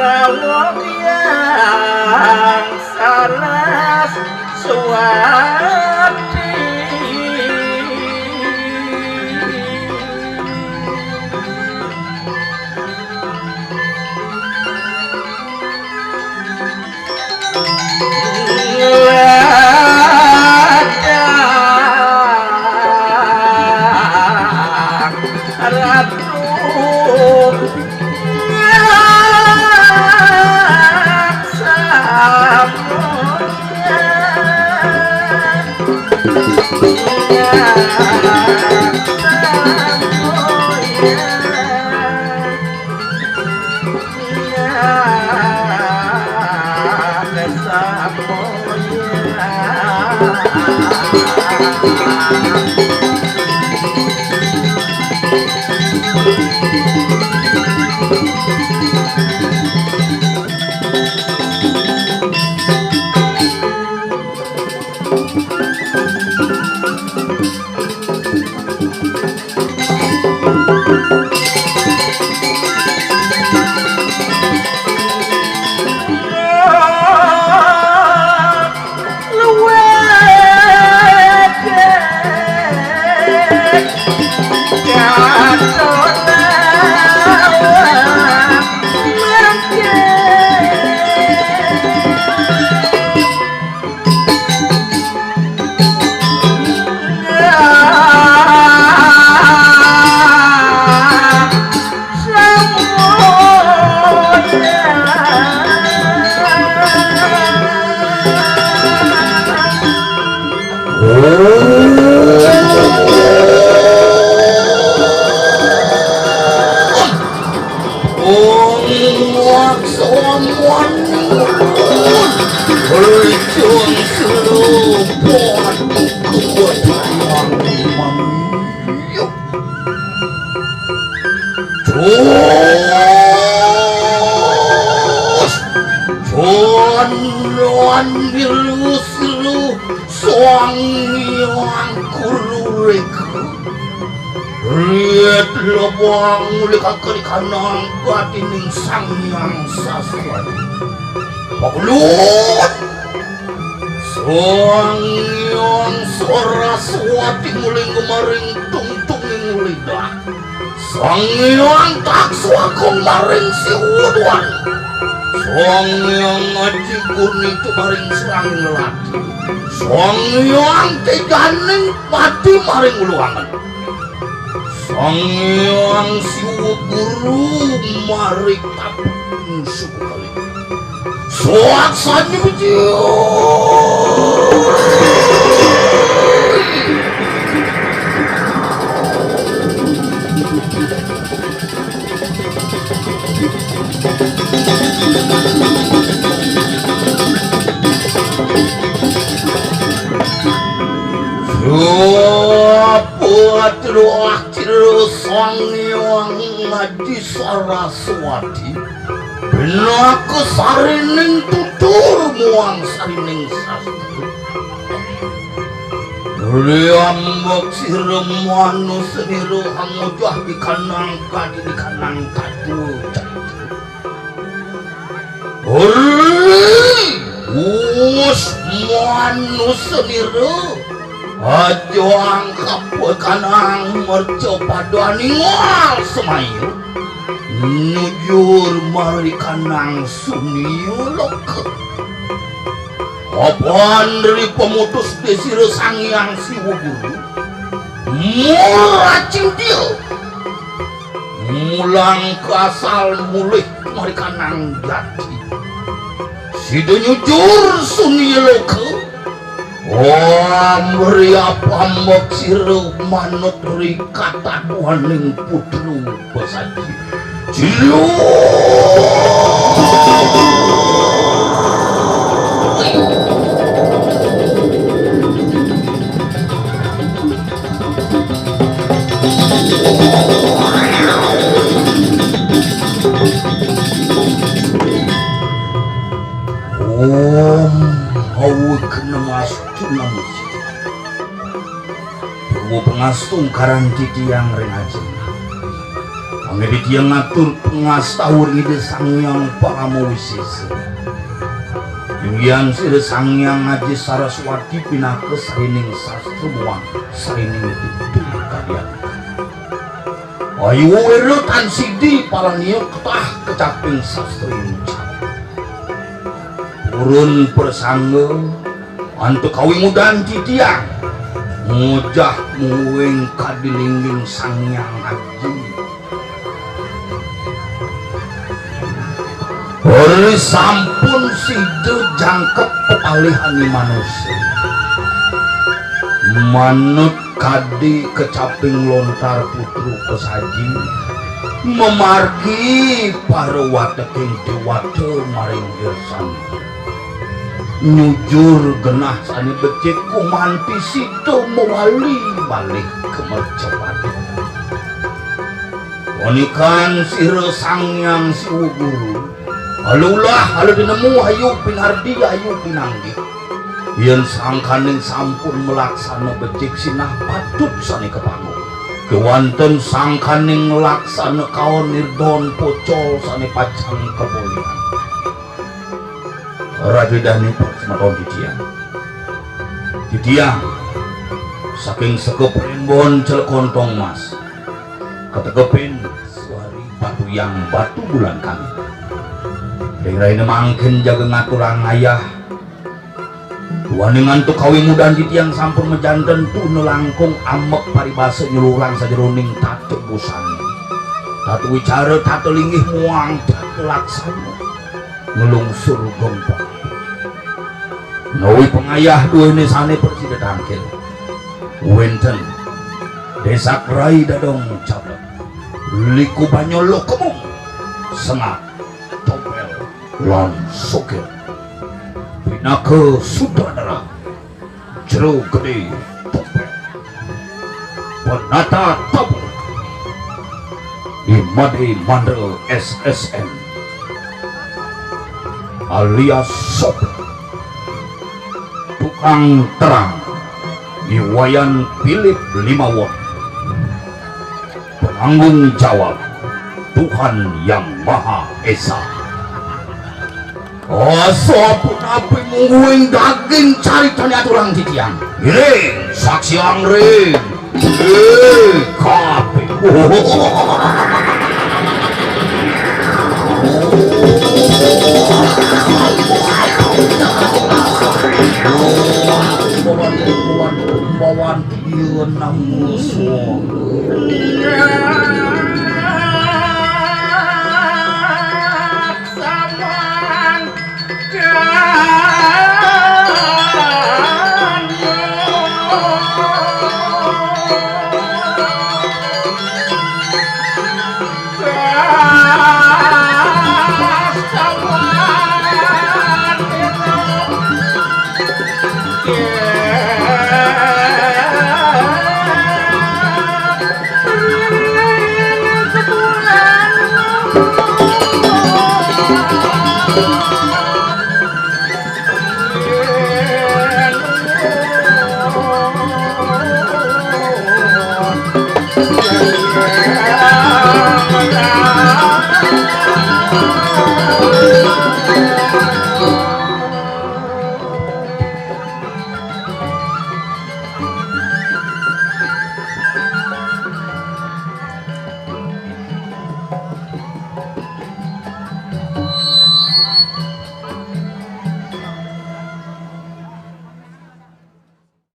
rawuh yang sanes suwati kanang batining sang yang saswati pakulun sang yang saraswati muling kemaring tungtunging lidah sang yang takswa kemaring siwuduan sang yang ngaji kurni kemaring serang lelaki sang yang teganing pati maring uluangan sang yang siwa guru mari tapun suku kali suaksanya bejiu buat doa sang yang ngaji saraswati benaku sarining tutur muang sarining sastri Riambak siremanu seniru angujah di kanang katu us manu seniru ajo angkap kanang merco paduani ngal semayu nujur mari kanang suniu loke apaan dari pemutus desir sang yang siwa guru mula cintil mulang kasal mulih mari kanang jati sido nyujur suniu loke Wambri apa maksiru manut rikata tuhaning putru besaji jilu pengastung karang titi yang renajeng mangga dia ngatur pengastawur ide Sangyang Paramowisesa. Inggian sire Sangyang Aji Saraswati pinake sarining sastra muang sarining tutur kalian. Ayu weru tan sidi palanieu ketah kecaping sastra mucap. Urun persangga antuk kawimudan titiang ngojah muwing kadilingging Sangyang Aji. Ori sampun sida jangkep pepalihani manusia. Manut kadi kecaping lontar putru pesaji memargi para wateking dewata maring dirsan. Nyujur genah sani becik kumanti sida mewali balik kemercepat. Wanikan sira Sangyang Siwa Guru alulah alu dinemu ayu pinardi ayu pinanggi yen sangkaning sampun melaksana becik sinah patut sani kepangu kewanten sangkaning laksana kaon nirdon pocol sani pacang kemuliaan radidani semeton titiang saking sekep rimbon celkontong mas ketekepin suari batu yang batu bulan kami Dengraine mangkin jaga ngaturang ayah Waning antuk kawimudan titiang sampun mejanten tu nelangkung amek paribasa nyelurang sajeroning tatu busani tatu wicara tatu linggih muang tatu laksana ngelungsur gompa nawi pengayah dua ini sane persida tangkil wenten desa kerai dadong cabut liku banyolo kemung sengak lan sokir pinake sutradara jero gede topel penata tabur imade mandel SSN alias sopir tukang terang Iwayan Philip Limawon penanggung jawab Tuhan Yang Maha Esa. Sopun api mungguing daging caritanya turang titiang ring saksi angring kapi bawan iya namu suara